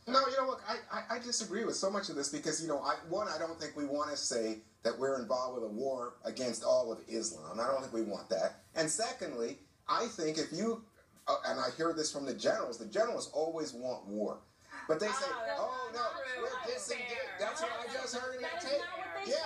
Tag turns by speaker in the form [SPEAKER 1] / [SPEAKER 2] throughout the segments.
[SPEAKER 1] No, you know, look, I disagree with so much of this because, you know, I don't think we want to say that we're involved with a war against all of Islam. I don't think we want that. And secondly, I think if you, and I hear this from the generals always want war. But they say, oh no, we're disengaged. That's what I just heard in that tape. Yeah,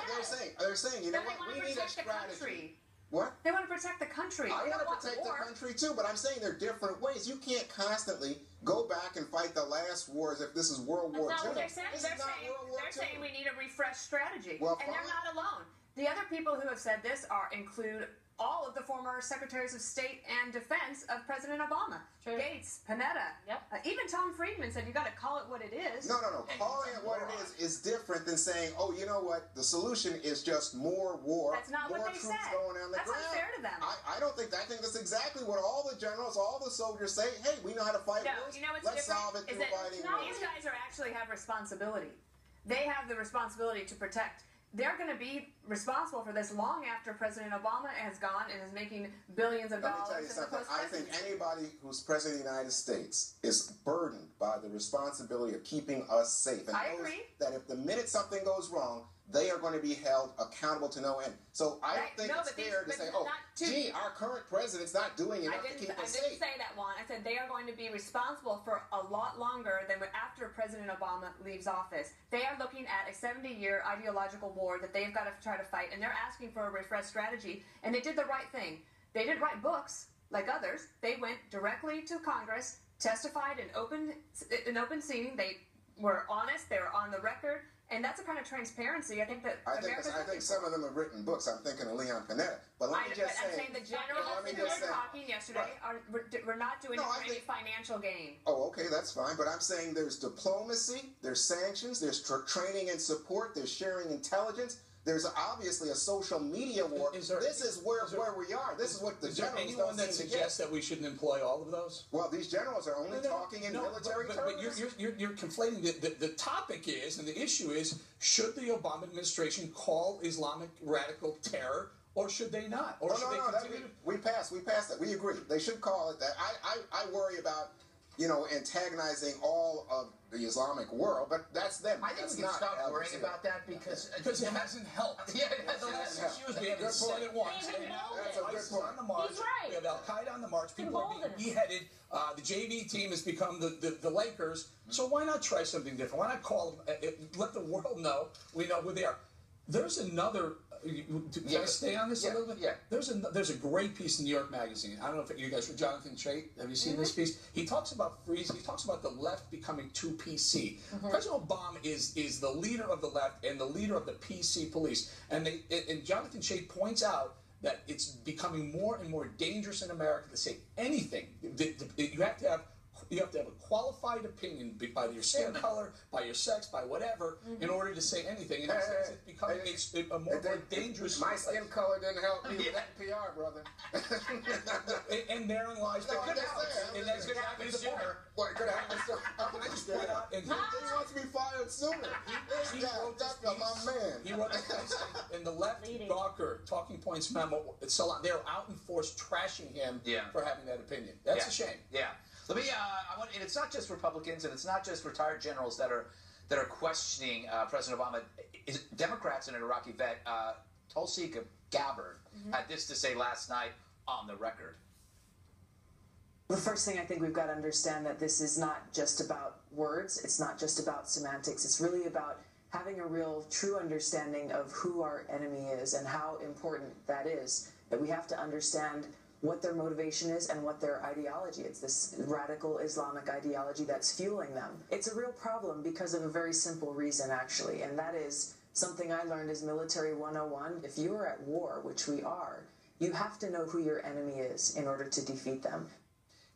[SPEAKER 1] they're saying, you know what, we need a strategy. What?
[SPEAKER 2] They want to protect the country.
[SPEAKER 1] I want to protect the country too, but I'm saying there are different ways. You can't constantly go back and fight the last war as if this is World War II.
[SPEAKER 2] That's not what they're saying. They're saying we need a refreshed strategy.
[SPEAKER 1] Well,
[SPEAKER 2] and they're not alone. The other people who have said this include all of the former secretaries of state and defense of President Obama. True. Gates, Panetta.
[SPEAKER 3] Yep.
[SPEAKER 2] Even Tom Friedman said you got to call it what it is.
[SPEAKER 1] No. Calling it what it is different than saying, oh, you know what, the solution is just more war.
[SPEAKER 2] That's not
[SPEAKER 1] more
[SPEAKER 2] what they
[SPEAKER 1] troops
[SPEAKER 2] said.
[SPEAKER 1] Going on the
[SPEAKER 2] That's
[SPEAKER 1] ground.
[SPEAKER 2] unfair to them.
[SPEAKER 1] I think that's exactly what all the generals, all the soldiers say. Hey, we know how to fight wars.
[SPEAKER 2] You know what's
[SPEAKER 1] Let's
[SPEAKER 2] different?
[SPEAKER 1] solve it through fighting wars.
[SPEAKER 2] These guys actually have responsibility. They have the responsibility to protect. They're going to be responsible for this long after President Obama has gone and is making billions of dollars.
[SPEAKER 1] Let me tell you something. I think anybody who's president of the United States is burdened by the responsibility of keeping us safe. And
[SPEAKER 2] I agree.
[SPEAKER 1] That if the minute something goes wrong, they are going to be held accountable to no end. So I don't think it's fair to say, gee, our current president's not doing enough to keep us safe.
[SPEAKER 2] I didn't say that, Juan. I said they are going to be responsible for a lot longer than after President Obama leaves office. They are looking at a 70-year ideological war that they've got to try to fight, and they're asking for a refreshed strategy, and they did the right thing. They didn't write books like others. They went directly to Congress, testified in open seating. They were honest. They were on the record. And that's a kind of transparency I think that
[SPEAKER 1] I think some of them have written books. I'm thinking of Leon Panetta. But let me just say...
[SPEAKER 2] I'm saying the generals who were talking yesterday we're not doing it for any financial gain.
[SPEAKER 1] Oh, okay, that's fine. But I'm saying there's diplomacy, there's sanctions, there's training and support, there's sharing intelligence. There's obviously a social media war. This is where we are. This is what the generals don't seem to get.
[SPEAKER 4] Is there anyone that suggests that we shouldn't employ all of those?
[SPEAKER 1] Well, these generals are only talking in military terms.
[SPEAKER 4] But you're conflating. The topic is, and the issue is, should the Obama administration call Islamic radical terror, or should they not? Or should they continue to...
[SPEAKER 1] We passed that. We agree. They should call it that. I worry about, antagonizing all of the Islamic world, but that's them.
[SPEAKER 5] I think we can stop worrying about that because
[SPEAKER 4] it hasn't helped.
[SPEAKER 5] Yeah, it hasn't helped.
[SPEAKER 4] We haven't said it once.
[SPEAKER 1] That's a good point.
[SPEAKER 4] On the march.
[SPEAKER 3] He's right.
[SPEAKER 4] We have Al Qaeda on the march. People are being beheaded. The JV team has become the Lakers. So why not try something different? Why not call them? Let the world know we know who they are. There's another. Can I stay on this a little bit?
[SPEAKER 5] Yeah.
[SPEAKER 4] There's a great piece in New York Magazine. I don't know if you guys read Jonathan Chait. Have you seen this piece? He talks about freezing. He talks about the left becoming too PC. President Obama is the leader of the left and the leader of the PC police. And Jonathan Chait points out that it's becoming more and more dangerous in America to say anything. You have to have a qualified opinion by your skin color, by your sex, by whatever, in order to say anything. And it's becoming a more dangerous...
[SPEAKER 1] My skin color didn't help me with NPR, brother.
[SPEAKER 4] and therein lies the
[SPEAKER 5] And that's going to happen sooner.
[SPEAKER 1] What, could happen sooner?
[SPEAKER 4] I just point out...
[SPEAKER 1] He wants to be fired sooner. That's my man.
[SPEAKER 4] He wrote this piece in the left Gawker Talking Points memo. They're out in force trashing him for having that opinion. That's a shame.
[SPEAKER 5] Yeah. Let me. And it's not just Republicans, and it's not just retired generals that are questioning President Obama. Democrats and an Iraqi vet, Tulsi Gabbard, had this to say last night on the record.
[SPEAKER 6] The first thing I think we've got to understand that this is not just about words. It's not just about semantics. It's really about having a real, true understanding of who our enemy is and how important that is. That we have to understand what their motivation is and what their ideology is, this radical Islamic ideology that's fueling them. It's a real problem because of a very simple reason, actually, and that is something I learned as Military 101. If you are at war, which we are, you have to know who your enemy is in order to defeat them.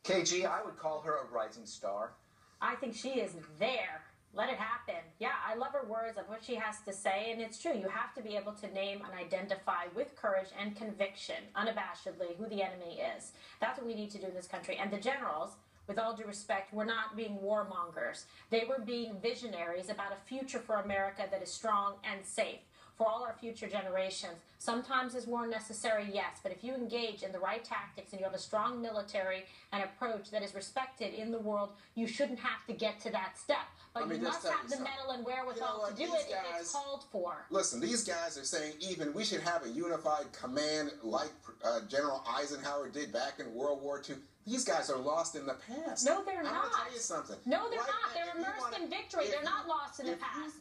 [SPEAKER 5] KG, I would call her a rising star.
[SPEAKER 3] I think she is there. Let it happen. Yeah, I love her words of what she has to say, and it's true. You have to be able to name and identify with courage and conviction, unabashedly, who the enemy is. That's what we need to do in this country. And the generals, with all due respect, were not being warmongers. They were being visionaries about a future for America that is strong and safe. for all our future generations. Sometimes is war necessary, yes, but if you engage in the right tactics and you have a strong military and approach that is respected in the world, you shouldn't have to get to that step. But you must have the mettle and wherewithal to do it if it's called for.
[SPEAKER 1] Listen, these guys are saying even we should have a unified command like General Eisenhower did back in World War II. These guys are lost in the past.
[SPEAKER 3] No, they're not.
[SPEAKER 1] I'm going to tell you something.
[SPEAKER 3] No, they're not. They're immersed in victory. They're not lost in the past.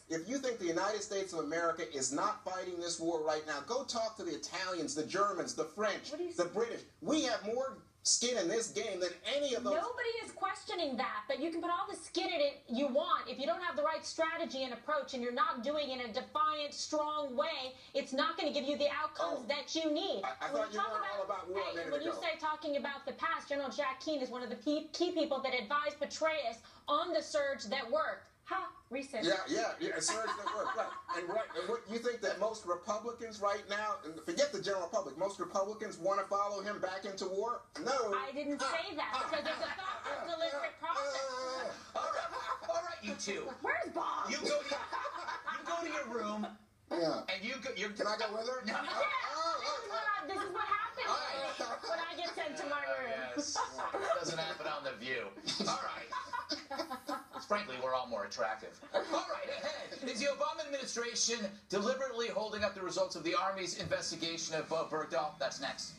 [SPEAKER 1] If you think the United States of America is not fighting this war right now, go talk to the Italians, the Germans, the French, the British. We have more skin in this game than any of those.
[SPEAKER 3] Nobody is questioning that, but you can put all the skin in it you want. If you don't have the right strategy and approach and you're not doing it in a defiant, strong way, it's not going to give you the outcomes that you need.
[SPEAKER 1] I thought you were all about war a minute
[SPEAKER 3] when
[SPEAKER 1] ago.
[SPEAKER 3] you say talking about the past, General Jack Keane is one of the key people that advised Petraeus on the surge that worked. Recent.
[SPEAKER 1] Yeah, surge that worked, right. And what you think that most Republicans right now, and forget the general public, most Republicans want to follow him back into war? No.
[SPEAKER 3] I didn't say that because there's a thoughtful, deliberate process.
[SPEAKER 5] All right, you two.
[SPEAKER 3] Where's Bob?
[SPEAKER 5] You go to your room.
[SPEAKER 1] Yeah.
[SPEAKER 5] And you go.
[SPEAKER 1] Can I go with her?
[SPEAKER 5] No.
[SPEAKER 3] This is what happens when I get sent to my room.
[SPEAKER 5] Yes. Doesn't happen on The View. All right. Frankly, we're all more attractive. All right, ahead. Is the Obama administration deliberately holding up the results of the Army's investigation of Bergdahl? That's next.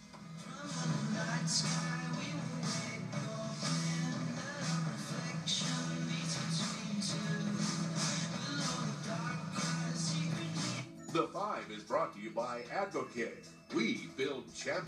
[SPEAKER 7] The Five is brought to you by Advocate. We build champions.